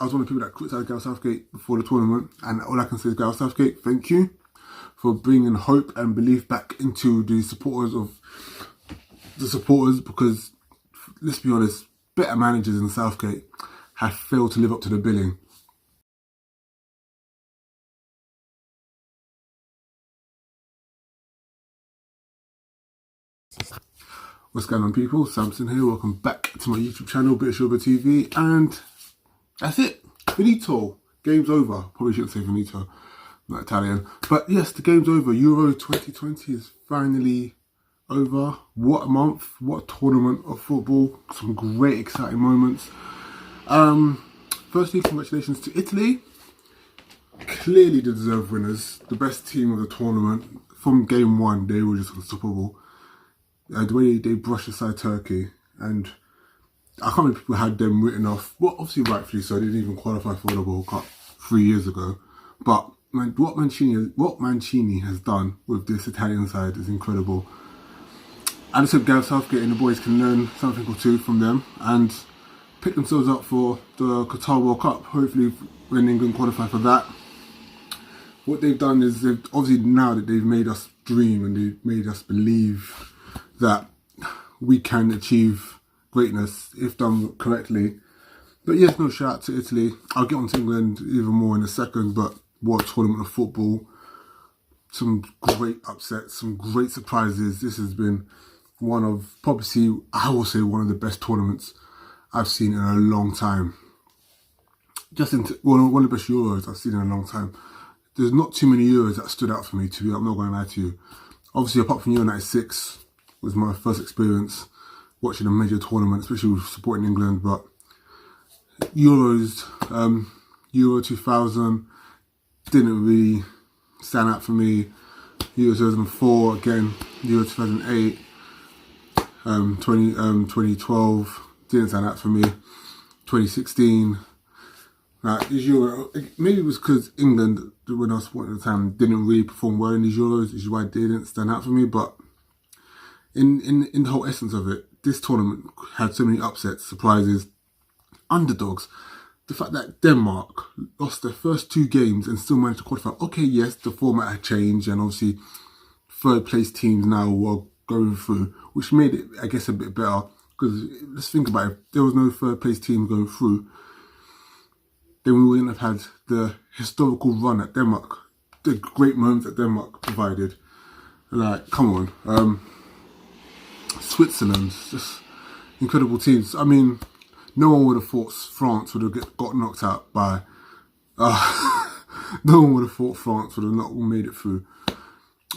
I was one of the people that criticised Gareth Southgate before the tournament, and all I can say is, Gareth Southgate, thank you for bringing hope and belief back into the supporters, because let's be honest, better managers than Southgate have failed to live up to the billing. What's going on, people? Samson here. Welcome back to my YouTube channel, British Over TV, and that's it. Finito. Game's over. Probably shouldn't say finito. I'm not Italian. But yes, the game's over. Euro 2020 is finally over. What a month. What a tournament of football. Some great, exciting moments. Firstly, congratulations to Italy. Clearly the deserved winners. The best team of the tournament. From game one, they were just unstoppable. The way they brushed aside Turkey, and I can't believe people had them written off. Well, obviously rightfully so. They didn't even qualify for the World Cup 3 years ago. But what Mancini has done with this Italian side is incredible. I just hope Gareth Southgate and the boys can learn something or two from them and pick themselves up for the Qatar World Cup. Hopefully, when England qualify for that. What they've done is, they've obviously, now that they've made us dream and they've made us believe that we can achieve greatness if done correctly. But yes, no, shout out to Italy. I'll get on to England even more in a second, but what a tournament of football. Some great upsets, some great surprises. This has been one of, probably, I will say, one of the best tournaments I've seen in a long time. One of the best Euros I've seen in a long time. There's not too many Euros that stood out for me, I'm not going to lie to you. Obviously, apart from Euro 96, was my first experience watching a major tournament, especially with supporting England. But Euros, Euro 2000 didn't really stand out for me. Euro 2004, again, Euro 2008, 2012 didn't stand out for me. 2016, these Euro, maybe it was because England, when I was supporting at the time, didn't really perform well in these Euros, which is why they didn't stand out for me. But in the whole essence of it, this tournament had so many upsets, surprises, underdogs. The fact that Denmark lost their first two games and still managed to qualify. Okay, yes, the format had changed, and obviously third place teams now were going through, which made it, I guess, a bit better. Because let's think about it, if there was no third place team going through, then we wouldn't have had the historical run that Denmark, the great moments that Denmark provided. Like, come on. Switzerland, just incredible teams. I mean, no one would have thought France would have got knocked out by... no one would have thought France would have not made it through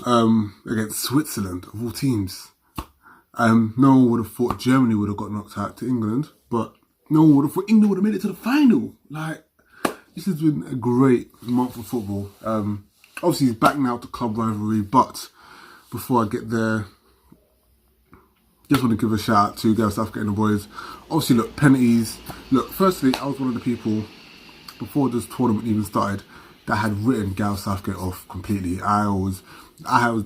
against Switzerland, of all teams. No one would have thought Germany would have got knocked out to England, but no one would have thought England would have made it to the final. Like, this has been a great month of football. Obviously, he's back now to club rivalry, but before I get there, just want to give a shout out to Gareth Southgate and the boys. Obviously, look, penalties. Look, firstly, I was one of the people, before this tournament even started, that had written Gareth Southgate off completely. I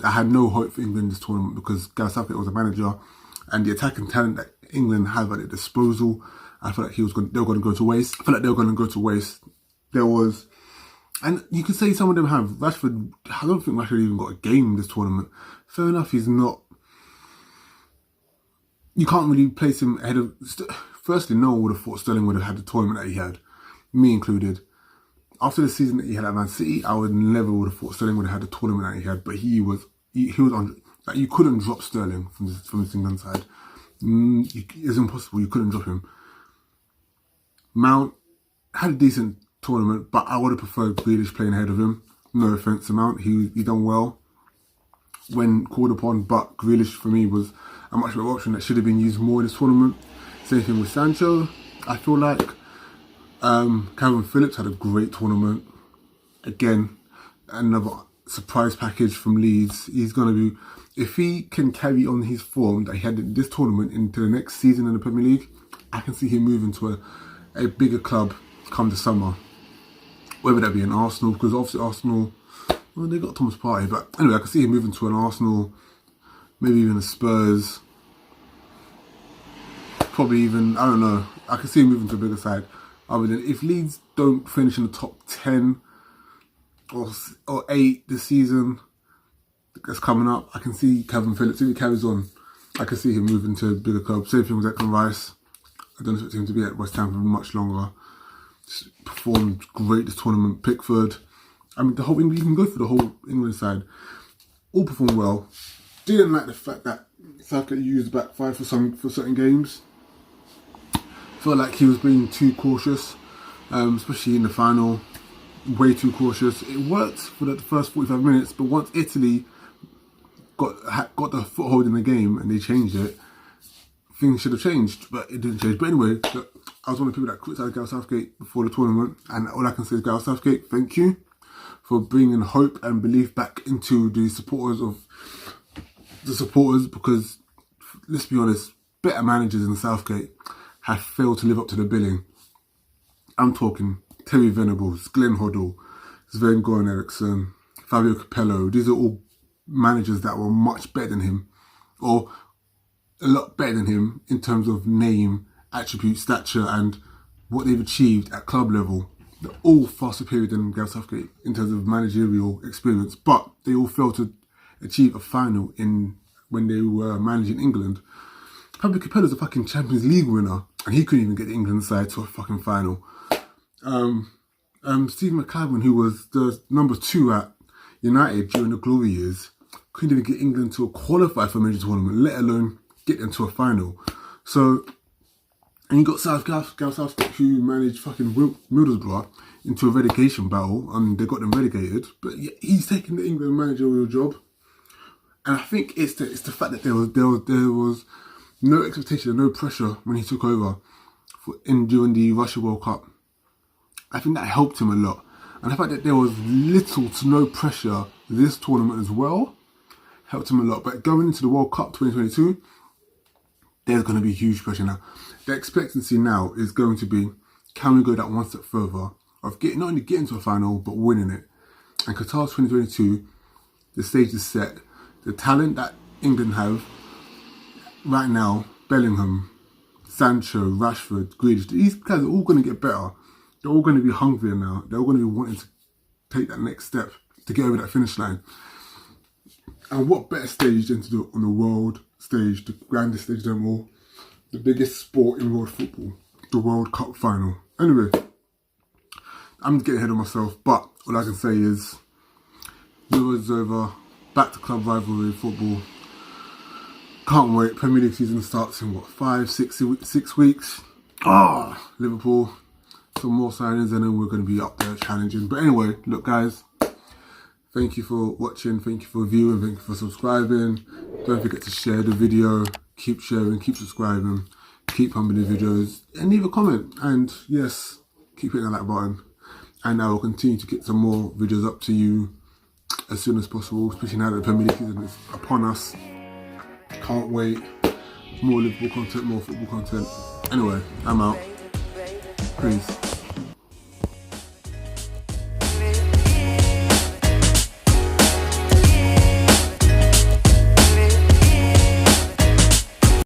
had no hope for England in this tournament because Gareth Southgate was a manager, and the attacking talent that England had at their disposal, I felt like they were going to go to waste. There was, and you could say some of them have. Rashford, I don't think Rashford even got a game in this tournament. Fair enough, he's not. You can't really place him ahead of... Firstly, no one would have thought Sterling would have had the tournament that he had, me included. After the season that he had at Man City, I would never would have thought Sterling would have had the tournament that he had. But he was on... Like, you couldn't drop Sterling from this England side. It's impossible. You couldn't drop him. Mount had a decent tournament, but I would have preferred Grealish playing ahead of him. No offence to Mount, he done well when called upon, but Grealish for me was a much better option that should have been used more in this tournament. Same thing with Sancho. I feel like Calvin Phillips had a great tournament. Again, another surprise package from Leeds. He's going to be, if he can carry on his form that he had in this tournament into the next season in the Premier League, I can see him moving to a bigger club come the summer. Whether that be an Arsenal, because obviously Arsenal, well, they got Thomas Partey, but anyway, I can see him moving to an Arsenal, maybe even a Spurs, probably even, I don't know, I can see him moving to a bigger side. other than if Leeds don't finish in the top 10 or 8 this season that's coming up, I can see Kevin Phillips, if he carries on, I can see him moving to a bigger club. Same thing with Declan Rice. I don't expect him to be at West Ham for much longer. Just performed great this tournament. Pickford, I mean, the whole England, you can go for the whole England side. All performed well. Didn't like the fact that Southgate used the back five for certain games. Felt like he was being too cautious, especially in the final. Way too cautious. It worked for the first 45 minutes, but once Italy got the foothold in the game and they changed it, things should have changed, but it didn't change. But anyway, I was one of the people that criticised Gareth Southgate before the tournament, and all I can say is, Gareth Southgate, thank you for bringing hope and belief back into the supporters, because let's be honest, better managers than Southgate have failed to live up to the billing. I'm talking Terry Venables, Glenn Hoddle, Sven-Goran Eriksson, Fabio Capello. These are all managers that were much better than him, or a lot better than him in terms of name, attribute, stature, and what they've achieved at club level. They're all far superior than Gareth Southgate in terms of managerial experience, but they all failed to achieve a final when they were managing England. Fabio Capello's a fucking Champions League winner, and he couldn't even get the England side to a fucking final. Steve McClaren, who was the number 2 at United during the glory years, couldn't even get England to qualify for a major tournament, let alone get them to a final. So, and you got Gareth Southgate, who managed fucking Middlesbrough into a relegation battle, and they got them relegated. But he's taking the England managerial job, and I think it's the fact that there was no expectation, no pressure when he took over during the Russia World Cup. I think that helped him a lot. And the fact that there was little to no pressure this tournament as well helped him a lot. But going into the World Cup 2022, there's going to be huge pressure now. The expectancy now is going to be, can we go that one step further of not only getting to a final, but winning it? And Qatar 2022, the stage is set. The talent that England have right now, Bellingham, Sancho, Rashford, Grealish, these guys are all going to get better. They're all going to be hungrier now. They're all going to be wanting to take that next step to get over that finish line. And what better stage than to do it on the world stage, the grandest stage of them all, the biggest sport in world football, the World Cup final. Anyway, I'm getting ahead of myself, but all I can say is, Euros over, back to club rivalry football. Can't wait. Premier League season starts in 6 weeks. Liverpool. Some more signings and then we're going to be up there challenging. But anyway, look guys, thank you for watching, thank you for viewing, thank you for subscribing. Don't forget to share the video, keep sharing, keep subscribing, keep pumping the videos, and leave a comment. And yes, keep hitting that like button. And I will continue to get some more videos up to you as soon as possible, especially now that the Premier League season is upon us. Can't wait. More Liverpool content, more football content. Anyway, I'm out. Peace.